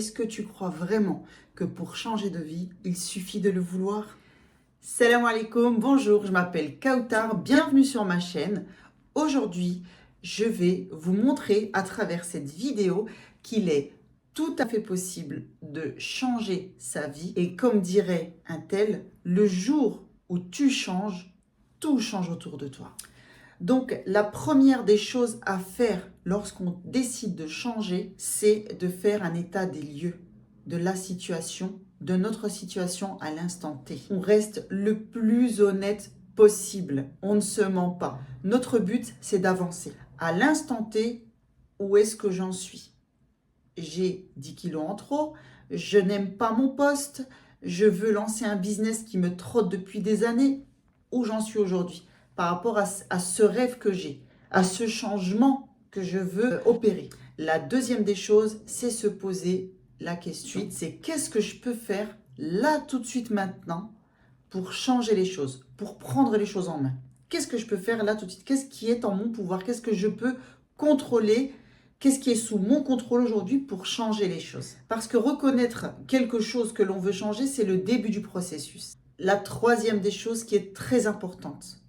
Est-ce que tu crois vraiment que pour changer de vie, il suffit de le vouloir? Salam alaikum, bonjour, je m'appelle Kautar, bienvenue sur ma chaîne. Aujourd'hui, je vais vous montrer à travers cette vidéo qu'il est tout à fait possible de changer sa vie. Et comme dirait un tel, le jour où tu changes, tout change autour de toi. Donc, la première des choses à faire lorsqu'on décide de changer, c'est de faire un état des lieux de la situation, de notre situation à l'instant T. On reste le plus honnête possible. On ne se ment pas. Notre but, c'est d'avancer. À l'instant T, où est-ce que j'en suis? J'ai 10 kilos en trop, je n'aime pas mon poste, je veux lancer un business qui me trotte depuis des années. Où j'en suis aujourd'hui par rapport à ce rêve que j'ai, à ce changement que je veux opérer. La deuxième des choses, c'est se poser la question, c'est qu'est-ce que je peux faire là tout de suite maintenant pour changer les choses, pour prendre les choses en main. Qu'est-ce que je peux faire là tout de suite? Qu'est-ce qui est en mon pouvoir? Qu'est-ce que je peux contrôler? Qu'est-ce qui est sous mon contrôle aujourd'hui pour changer les choses? Parce que reconnaître quelque chose que l'on veut changer, c'est le début du processus. La troisième des choses qui est très importante,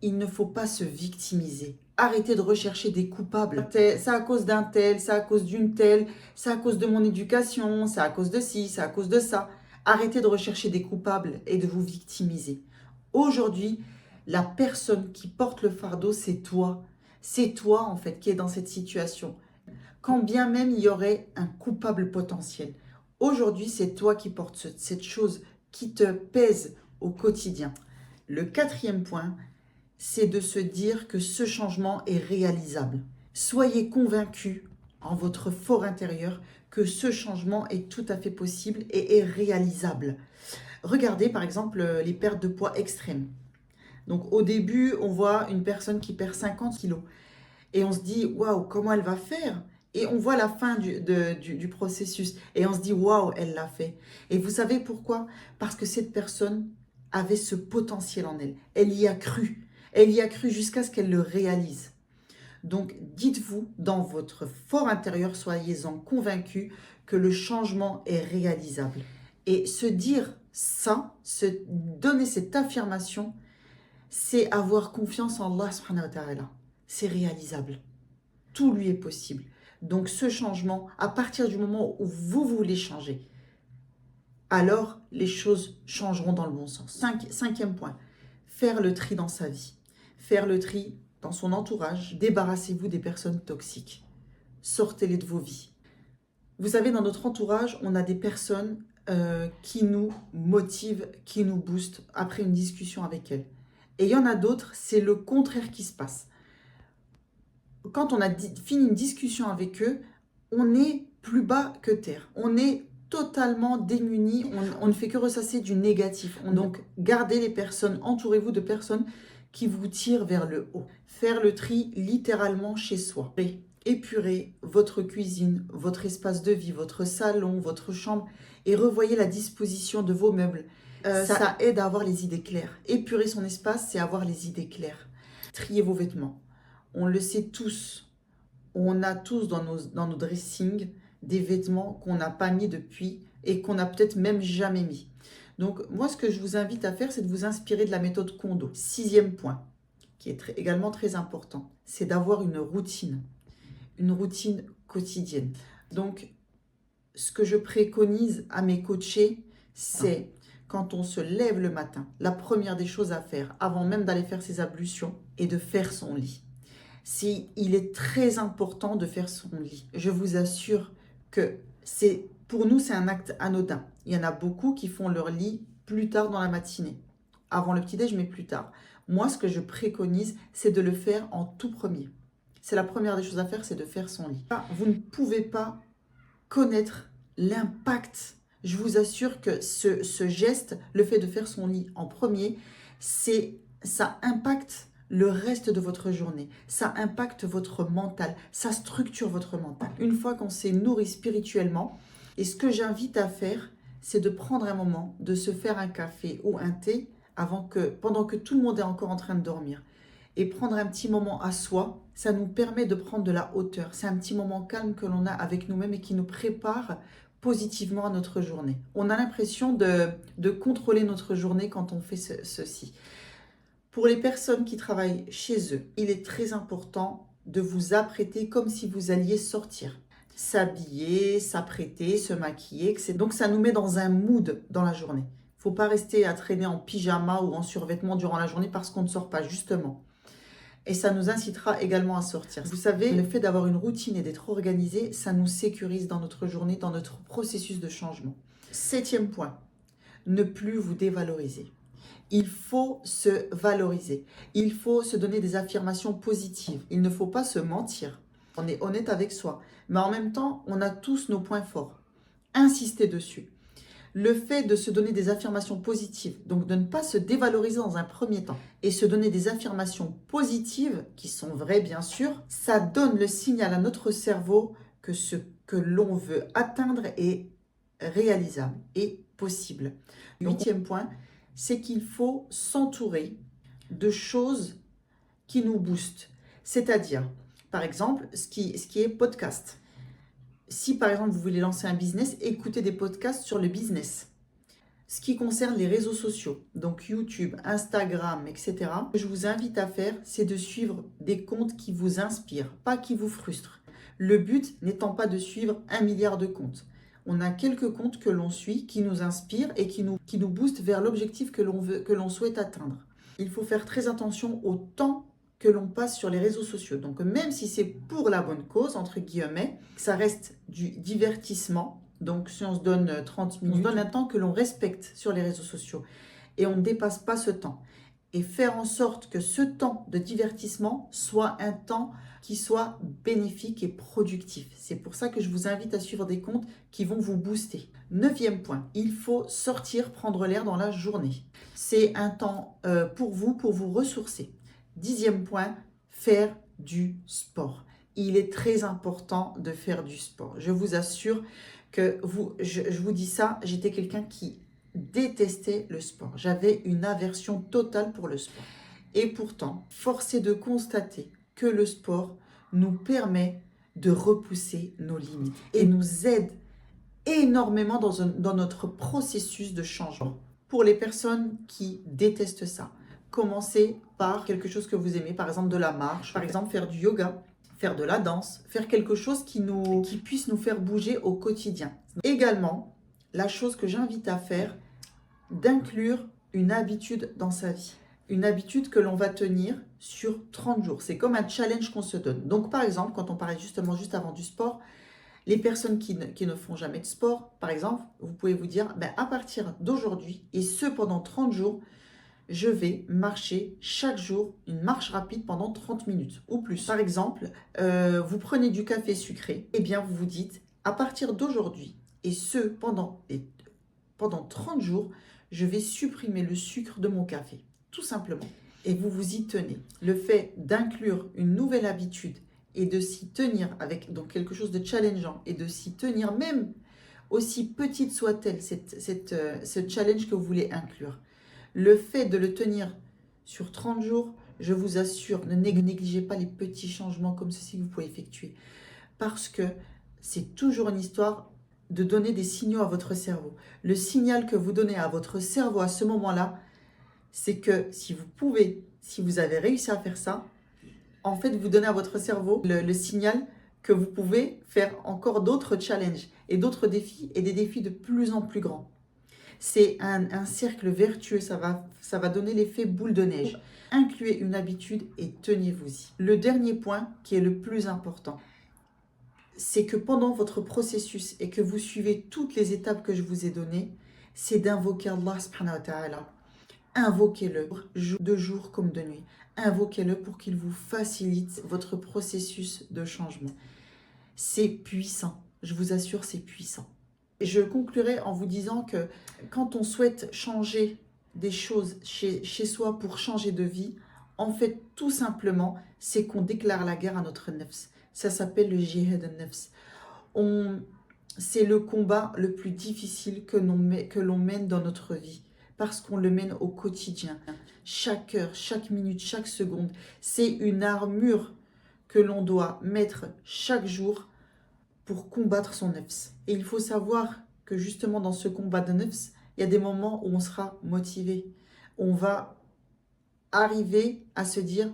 il ne faut pas se victimiser. Arrêtez de rechercher des coupables. C'est à cause d'un tel, c'est à cause d'une telle, c'est à cause de mon éducation, c'est à cause de ci, c'est à cause de ça. Arrêtez de rechercher des coupables et de vous victimiser. Aujourd'hui, la personne qui porte le fardeau, c'est toi. C'est toi, en fait, qui est dans cette situation. Quand bien même il y aurait un coupable potentiel. Aujourd'hui, c'est toi qui portes cette chose qui te pèse au quotidien. Le quatrième point, c'est de se dire que ce changement est réalisable. Soyez convaincus en votre fort intérieur que ce changement est tout à fait possible et est réalisable. Regardez par exemple les pertes de poids extrêmes. Donc au début, on voit une personne qui perd 50 kilos et on se dit waouh, comment elle va faire? Et on voit la fin du processus et on se dit waouh, elle l'a fait. Et vous savez pourquoi? Parce que cette personne avait ce potentiel en elle. Elle y a cru. Elle y a cru jusqu'à ce qu'elle le réalise. Donc dites-vous dans votre fort intérieur, soyez-en convaincus que le changement est réalisable. Et se dire ça, se donner cette affirmation, c'est avoir confiance en Allah subhanahu wa ta'ala. C'est réalisable. Tout lui est possible. Donc ce changement, à partir du moment où vous voulez changer, alors les choses changeront dans le bon sens. Cinquième point, faire le tri dans sa vie. Faire le tri dans son entourage. Débarrassez-vous des personnes toxiques. Sortez-les de vos vies. Vous savez, dans notre entourage, on a des personnes qui nous motivent, qui nous boostent après une discussion avec elles. Et il y en a d'autres, c'est le contraire qui se passe. Quand on a fini une discussion avec eux, on est plus bas que terre. On est totalement démunis. On ne fait que ressasser du négatif. Donc, gardez les personnes, entourez-vous de personnes qui vous tirent vers le haut. Faire le tri littéralement chez soi. Épurez votre cuisine, votre espace de vie, votre salon, votre chambre et revoyez la disposition de vos meubles. Ça aide à avoir les idées claires. Épurer son espace, c'est avoir les idées claires. Triez vos vêtements. On le sait tous, on a tous dans nos dressings des vêtements qu'on n'a pas mis depuis et qu'on n'a peut-être même jamais mis. Donc moi, ce que je vous invite à faire, c'est de vous inspirer de la méthode Kondo. Sixième point, qui est également très important, c'est d'avoir une routine quotidienne. Donc, ce que je préconise à mes coachés, c'est quand on se lève le matin, la première des choses à faire, avant même d'aller faire ses ablutions, est de faire son lit. Il est très important de faire son lit. Je vous assure que pour nous, c'est un acte anodin. Il y en a beaucoup qui font leur lit plus tard dans la matinée, avant le petit-déj, mais plus tard. Moi, ce que je préconise, c'est de le faire en tout premier. C'est la première des choses à faire, c'est de faire son lit. Vous ne pouvez pas connaître l'impact. Je vous assure que ce geste, le fait de faire son lit en premier, ça impacte le reste de votre journée. Ça impacte votre mental, ça structure votre mental. Une fois qu'on s'est nourri spirituellement, et ce que j'invite à faire, c'est de prendre un moment, de se faire un café ou un thé pendant que tout le monde est encore en train de dormir. Et prendre un petit moment à soi, ça nous permet de prendre de la hauteur. C'est un petit moment calme que l'on a avec nous-mêmes et qui nous prépare positivement à notre journée. On a l'impression de contrôler notre journée quand on fait ceci. Pour les personnes qui travaillent chez eux, il est très important de vous apprêter comme si vous alliez sortir. S'habiller, s'apprêter, se maquiller, etc. Donc ça nous met dans un mood dans la journée. Il ne faut pas rester à traîner en pyjama ou en survêtement durant la journée parce qu'on ne sort pas, justement. Et ça nous incitera également à sortir. Vous savez, le fait d'avoir une routine et d'être organisé, ça nous sécurise dans notre journée, dans notre processus de changement. 7e point, ne plus vous dévaloriser. Il faut se valoriser. Il faut se donner des affirmations positives. Il ne faut pas se mentir. On est honnête avec soi. Mais en même temps, on a tous nos points forts. Insistez dessus. Le fait de se donner des affirmations positives, donc de ne pas se dévaloriser dans un premier temps, et se donner des affirmations positives, qui sont vraies bien sûr, ça donne le signal à notre cerveau que ce que l'on veut atteindre est réalisable et possible. 8e point, c'est qu'il faut s'entourer de choses qui nous boostent. C'est-à-dire, par exemple, ce qui est podcast. Si par exemple vous voulez lancer un business, écoutez des podcasts sur le business. Ce qui concerne les réseaux sociaux, donc YouTube, Instagram, etc., ce que je vous invite à faire, c'est de suivre des comptes qui vous inspirent, pas qui vous frustrent. Le but n'étant pas de suivre 1 milliard de comptes. On a quelques comptes que l'on suit, qui nous inspirent et qui nous boostent vers l'objectif que l'on souhaite atteindre. Il faut faire très attention au temps que l'on passe sur les réseaux sociaux. Donc même si c'est pour la bonne cause, entre guillemets, ça reste du divertissement. Donc si on se donne 30 minutes, on se donne un temps que l'on respecte sur les réseaux sociaux. Et on ne dépasse pas ce temps. Et faire en sorte que ce temps de divertissement soit un temps qui soit bénéfique et productif. C'est pour ça que je vous invite à suivre des comptes qui vont vous booster. 9e point, il faut sortir, prendre l'air dans la journée. C'est un temps pour vous ressourcer. 10e point, faire du sport. Il est très important de faire du sport. Je vous assure que je vous dis ça, j'étais quelqu'un qui détestait le sport. J'avais une aversion totale pour le sport. Et pourtant, force est de constater que le sport nous permet de repousser nos limites et nous aide énormément dans notre processus de changement. Pour les personnes qui détestent ça, commencez par quelque chose que vous aimez, par exemple de la marche, par exemple faire du yoga, faire de la danse, faire quelque chose qui puisse nous faire bouger au quotidien. Également, la chose que j'invite à faire, d'inclure une habitude dans sa vie. Une habitude que l'on va tenir sur 30 jours. C'est comme un challenge qu'on se donne. Donc par exemple, quand on parlait justement juste avant du sport, les personnes qui ne font jamais de sport, par exemple, vous pouvez vous dire, à partir d'aujourd'hui, et ce pendant 30 jours, je vais marcher chaque jour une marche rapide pendant 30 minutes ou plus. Par exemple, vous prenez du café sucré, et bien vous vous dites, à partir d'aujourd'hui, et ce pendant 30 jours, je vais supprimer le sucre de mon café, tout simplement. Et vous vous y tenez. Le fait d'inclure une nouvelle habitude et de s'y tenir avec donc quelque chose de challengeant et de s'y tenir même aussi petite soit-elle, ce challenge que vous voulez inclure. Le fait de le tenir sur 30 jours, je vous assure, ne négligez pas les petits changements comme ceci que vous pouvez effectuer. Parce que c'est toujours une histoire de donner des signaux à votre cerveau. Le signal que vous donnez à votre cerveau à ce moment-là, c'est que si vous avez réussi à faire ça, en fait, vous donnez à votre cerveau le signal que vous pouvez faire encore d'autres challenges et d'autres défis et des défis de plus en plus grands. C'est un cercle vertueux, ça va donner l'effet boule de neige. Incluez une habitude et tenez-vous-y. Le dernier point qui est le plus important, c'est que pendant votre processus et que vous suivez toutes les étapes que je vous ai données, c'est d'invoquer Allah subhanahu wa ta'ala. Invoquez-le de jour comme de nuit. Invoquez-le pour qu'il vous facilite votre processus de changement. C'est puissant, je vous assure, c'est puissant. Et je conclurai en vous disant que quand on souhaite changer des choses chez soi pour changer de vie, en fait, tout simplement, c'est qu'on déclare la guerre à notre nafs. Ça s'appelle le jihad al-nafs. C'est le combat le plus difficile que l'on mène dans notre vie, parce qu'on le mène au quotidien. Chaque heure, chaque minute, chaque seconde, c'est une armure que l'on doit mettre chaque jour pour combattre son nefs. Et il faut savoir que justement dans ce combat de nefs, il y a des moments où on sera motivé. On va arriver à se dire,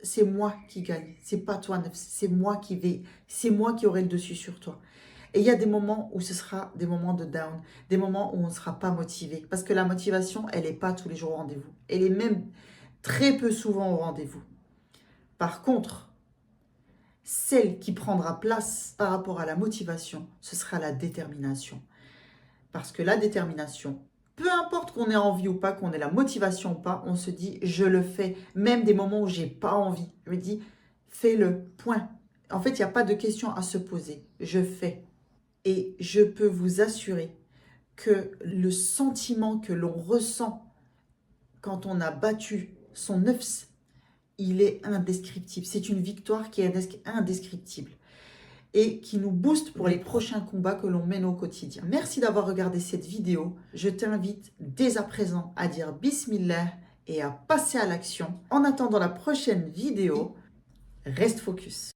c'est moi qui gagne, c'est pas toi nefs, c'est moi qui vais, c'est moi qui aurai le dessus sur toi. Et il y a des moments où ce sera des moments de down, des moments où on ne sera pas motivé. Parce que la motivation, elle n'est pas tous les jours au rendez-vous. Elle est même très peu souvent au rendez-vous. Par contre, celle qui prendra place par rapport à la motivation, ce sera la détermination. Parce que la détermination, peu importe qu'on ait envie ou pas, qu'on ait la motivation ou pas, on se dit, je le fais. Même des moments où j'ai pas envie. Je me dis, fais-le, point. En fait, il n'y a pas de question à se poser. Je fais. Et je peux vous assurer que le sentiment que l'on ressent quand on a battu son nefs, il est indescriptible. C'est une victoire qui est indescriptible et qui nous booste pour les prochains combats que l'on mène au quotidien. Merci d'avoir regardé cette vidéo. Je t'invite dès à présent à dire Bismillah et à passer à l'action. En attendant la prochaine vidéo, reste focus.